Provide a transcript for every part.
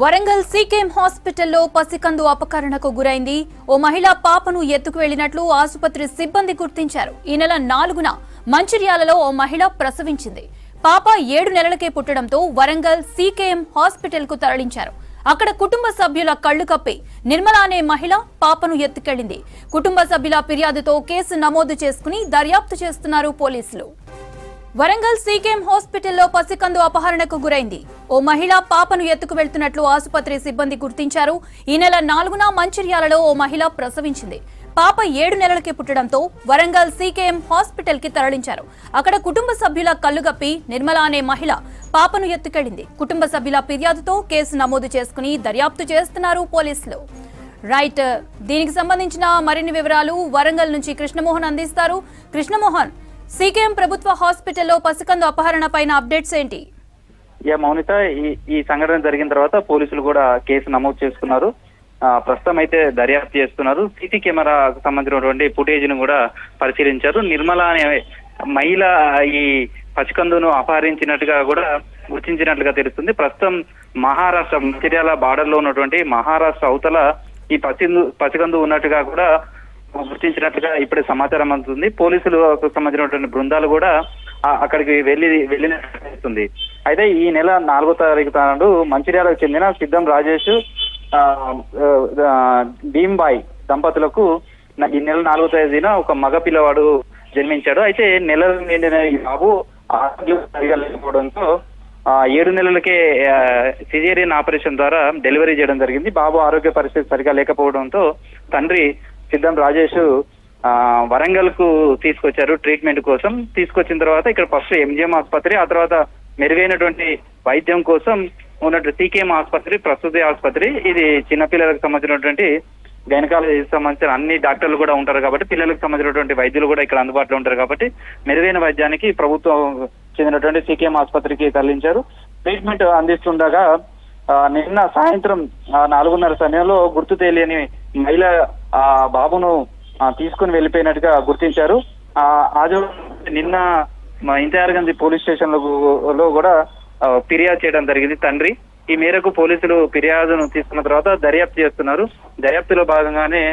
Warangal CKM హాస్పిటల్లో పసికందు అపహరణకు గురైంది. ఓ మహిళ పాపను ఎత్తుకు వెళ్లినట్లు ఆసుపత్రి సిబ్బంది గుర్తించారు. ఈ నెల 4న మంచిర్యాలలో ఓ మహిళ ప్రసవించింది. పాప 7 నెలలకే పుట్టడంతో వరంగల్ సీకేఎం హాస్పిటల్ కు తరలించారు. అక్కడ కుటుంబ సభ్యుల కళ్లు కప్పి నిర్మల అనే మహిళ పాపను ఎత్తుకెళ్లింది. కుటుంబ సభ్యుల ఫిర్యాదుతో కేసు నమోదు చేసుకుని దర్యాప్తు చేస్తున్నారు పోలీసులు. వరంగల్ సీకేఎం హాస్పిటల్లో పసికందు అపహరణకు గురైంది. ఓ మహిళ పాపను ఎత్తుకు వెళ్తున్నట్లు ఆసుపత్రి సిబ్బంది గుర్తించారు. ఈ నెల 4న మంచిర్యాలలో ఓ మహిళ ప్రసవించింది. పాప 7 నెలలకే పుట్టడంతో వరంగల్ సీకేఎం హాస్పిటల్ కి తరలించారు. అక్కడ కుటుంబ సభ్యుల కళ్లుగప్పి నిర్మల అనే మహిళ పాపను ఎత్తుకెళ్లింది. కుటుంబ సభ్యుల ఫిర్యాదుతో కేసు నమోదు చేసుకుని దర్యాప్తు చేస్తున్నారు పోలీసులు. రైట్, దీనికి సంబంధించిన మరిన్ని వివరాలు వరంగల్ నుంచి కృష్ణమోహన్ అందిస్తారు. కృష్ణమోహన్, సీకేఎం ప్రభుత్వ హాస్పిటల్లో పసికందు అపహరణ పైన అప్డేట్స్ ఏంటి? మౌనిత, ఈ సంఘటన జరిగిన తర్వాత పోలీసులు కూడా కేసు నమోదు చేసుకున్నారు. ప్రస్తుతం అయితే దర్యాప్తు చేస్తున్నారు. సీసీ కెమెరాకు సంబంధించినటువంటి ఫుటేజ్ ను కూడా పరిశీలించారు. నిర్మల అనే మహిళ ఈ పసికందును అపహరించినట్టుగా కూడా గుర్తించినట్లుగా తెలుస్తుంది. ప్రస్తుతం మహారాష్ట్ర మంచిర్యాల బార్డర్ లో ఉన్నటువంటి మహారాష్ట్ర అవతల ఈ పసికందు ఉన్నట్టుగా కూడా గుర్తించినట్లుగా ఇప్పుడే సమాచారం అందుతుంది. పోలీసులకు సంబంధించినటువంటి బృందాలు కూడా అక్కడికి వెళ్ళినట్టు. అయితే ఈ నెల 4వ తారీఖు నాడు మంచిర్యాలకు చెందిన సిద్ధం రాజేష్ భీంబాయ్ దంపతులకు ఈ నెల 4వ తేదీన ఒక మగ పిల్లవాడు జన్మించాడు. అయితే నెలలు నిండిన ఈ బాబు ఆరోగ్యం సరిగా లేకపోవడంతో 7 నెలలకే సిజేరియన్ ఆపరేషన్ ద్వారా డెలివరీ చేయడం జరిగింది. బాబు ఆరోగ్య పరిస్థితి సరిగా లేకపోవడంతో తండ్రి సిద్ధం రాజేష్ వరంగల్ కు తీసుకొచ్చారు ట్రీట్మెంట్ కోసం. తీసుకొచ్చిన తర్వాత ఇక్కడ ఫస్ట్ ఎంజిఎం ఆసుపత్రి, ఆ తర్వాత మెరుగైనటువంటి వైద్యం కోసం ఉన్నట్టు సీకేఎం ఆసుపత్రి, ప్రసూతి ఆసుపత్రి. ఇది చిన్నపిల్లలకు సంబంధించినటువంటి గైనకాలజీకి సంబంధించిన అన్ని డాక్టర్లు కూడా ఉంటారు కాబట్టి పిల్లలకు సంబంధించినటువంటి వైద్యులు కూడా ఇక్కడ అందుబాటులో ఉంటారు కాబట్టి మెరుగైన వైద్యానికి ప్రభుత్వం చెందినటువంటి సీకేఎం ఆసుపత్రికి తరలించారు. ట్రీట్మెంట్ అందిస్తుండగా నిన్న సాయంత్రం 4:30 సమయంలో గుర్తు తెలియని మహిళ బాబును తీసుకుని వెళ్ళిపోయినట్టుగా గుర్తించారు. నిన్న ఇంతయార్గంజ్ పోలీస్ స్టేషన్ లో కూడా ఫిర్యాదు చేయడం జరిగింది తండ్రి. ఈ మేరకు పోలీసులు ఫిర్యాదును తీసుకున్న తర్వాత దర్యాప్తు చేస్తున్నారు. దర్యాప్తులో భాగంగానే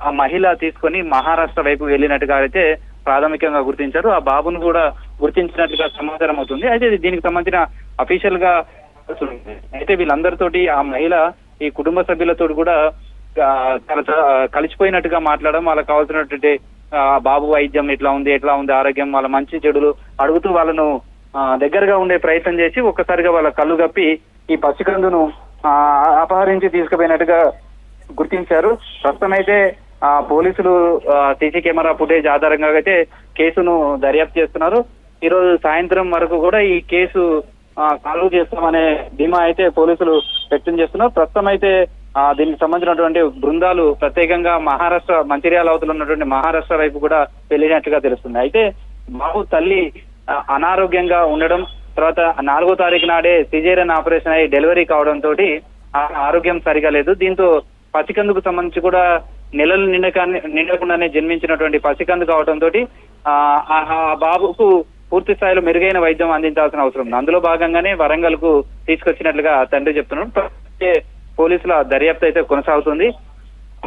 ఆ మహిళ తీసుకొని మహారాష్ట్ర వైపు వెళ్ళినట్టుగా అయితే ప్రాథమికంగా గుర్తించారు. ఆ బాబును కూడా గుర్తించినట్టుగా సమాచారం అవుతుంది. అయితే దీనికి సంబంధించిన అఫీషియల్ గా అయితే వీళ్ళందరితోటి ఆ మహిళ ఈ కుటుంబ సభ్యులతో కూడా చాలా కలిసిపోయినట్టుగా మాట్లాడడం, వాళ్ళకి కావాల్సినటువంటి బాబు వైద్యం ఎట్లా ఉంది ఆరోగ్యం, వాళ్ళ మంచి చెడులు అడుగుతూ వాళ్ళను దగ్గరగా ఉండే ప్రయత్నం చేసి ఒక్కసారిగా వాళ్ళ కళ్ళు కప్పి ఈ పసికందును అపహరించి తీసుకుపోయినట్టుగా గుర్తించారు. ప్రస్తుతం అయితే పోలీసులు సీసీ కెమెరా ఫుటేజ్ ఆధారంగా అయితే కేసును దర్యాప్తు చేస్తున్నారు. ఈ రోజు సాయంత్రం వరకు కూడా ఈ కేసు సాల్వ్ చేస్తామనే ధీమా అయితే పోలీసులు వ్యక్తం చేస్తున్నారు. ప్రస్తుతం అయితే దీనికి సంబంధించినటువంటి బృందాలు ప్రత్యేకంగా మహారాష్ట్ర మంచిర్యాల అవతల ఉన్నటువంటి మహారాష్ట్ర వైపు కూడా వెళ్ళినట్టుగా తెలుస్తుంది. అయితే బాబు తల్లి అనారోగ్యంగా ఉండడం, తర్వాత 4వ తారీఖు నాడే సిజేరియన్ ఆపరేషన్ అయ్యి డెలివరీ కావడంతో ఆరోగ్యం సరిగా లేదు. దీంతో పసికందుకు సంబంధించి కూడా నెలలు నిండకుండానే జన్మించినటువంటి పసికందు కావడంతో ఆ బాబుకు పూర్తి స్థాయిలో మెరుగైన వైద్యం అందించాల్సిన అవసరం ఉంది. అందులో భాగంగానే వరంగల్ కు తీసుకొచ్చినట్లుగా తండ్రి చెప్తున్నాడు. పోలీసుల దర్యాప్తు అయితే కొనసాగుతుంది.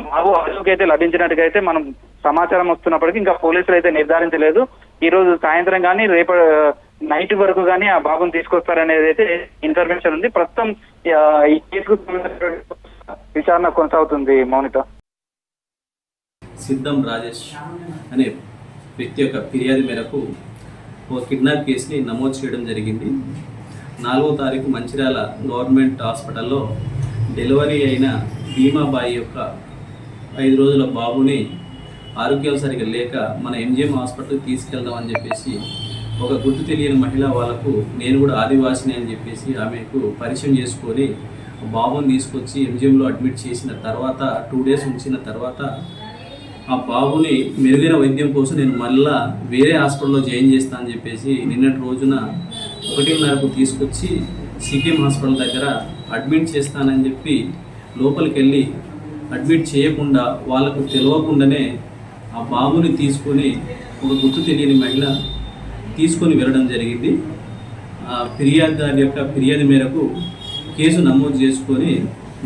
బాబు ఆరోగ్యం అయితే లభించినట్టుగా అయితే మనం సమాచారం వస్తున్నప్పటికీ ఇంకా పోలీసులు అయితే నిర్ధారించలేదు. ఈ రోజు సాయంత్రం కానీ రేపు నైట్ వరకు కానీ ఆ బాబుని తీసుకొస్తారనేది అయితే ఇన్ఫర్మేషన్ ఉంది. ప్రస్తుతం ఈ కేసుకు విచారణ కొనసాగుతుంది. మౌనిత, సిద్ధం రాజేష్ అనే వ్యక్తి యొక్క ఫిర్యాదు మేరకు ఒక కిడ్నాప్ కేసుని నమోదు చేయడం జరిగింది. 4వ తారీఖు మంచిర్యాల గవర్నమెంట్ హాస్పిటల్లో డెలివరీ అయిన భీమాబాయి యొక్క 5 రోజుల బాబుని ఆరోగ్యం సరిగా లేక మన ఎంజిఎం హాస్పిటల్కి తీసుకెళ్దామని చెప్పేసి ఒక గుర్తు తెలియని మహిళ వాళ్ళకు నేను కూడా ఆదివాసిని అని చెప్పేసి ఆమెకు పరిచయం చేసుకొని బాబుని తీసుకొచ్చి ఎంజిఎంలో అడ్మిట్ చేసిన తర్వాత 2 డేస్ ఉంచిన తర్వాత ఆ బాబుని మెరుగైన వైద్యం కోసం నేను మళ్ళా వేరే హాస్పిటల్లో జాయిన్ చేస్తా అని చెప్పేసి నిన్నటి రోజున 1:30కు తీసుకొచ్చి సీకేఎం హాస్పిటల్ దగ్గర అడ్మిట్ చేస్తానని చెప్పి లోపలికి వెళ్ళి అడ్మిట్ చేయకుండా వాళ్ళకు తెలియకుండానే ఆ బాబుని తీసుకొని ఒక గుర్తు తెలియని మహిళ తీసుకొని వెళ్ళడం జరిగింది. ఫిర్యాదుదారు యొక్క ఫిర్యాదు మేరకు కేసు నమోదు చేసుకొని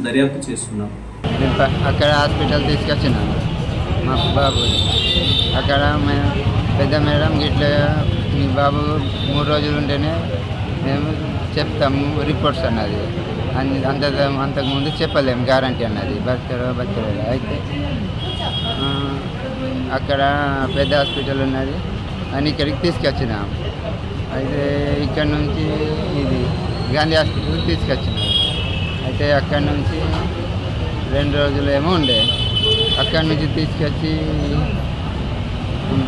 దర్యాప్తు చేస్తున్నాం. అక్కడ హాస్పిటల్ తీసుకొచ్చినాను మా బాబు. అక్కడ పెద్ద మేడం గిట్ల మీ బాబు 3 రోజులు ఉంటేనే మేము చెప్తాము రిపోర్ట్స్ అన్నది. అంతకుముందు చెప్పలేము గ్యారంటీ అన్నది బతకడో అయితే అక్కడ పెద్ద హాస్పిటల్ ఉన్నది అని ఇక్కడికి తీసుకొచ్చినాం. అయితే ఇక్కడ నుంచి ఇది గాంధీ హాస్పిటల్ తీసుకొచ్చినాం. అయితే అక్కడి నుంచి 2 రోజులు ఏమో ఉండే. అక్కడి నుంచి తీసుకొచ్చి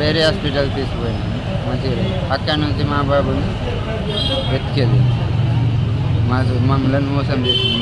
వేరే హాస్పిటల్ తీసుకుపోయినాం మంచిగా. అక్కడి నుంచి మా బాబుని ఎత్తుకెళ్ళి మమ్మల్ని మోసం చేసింది.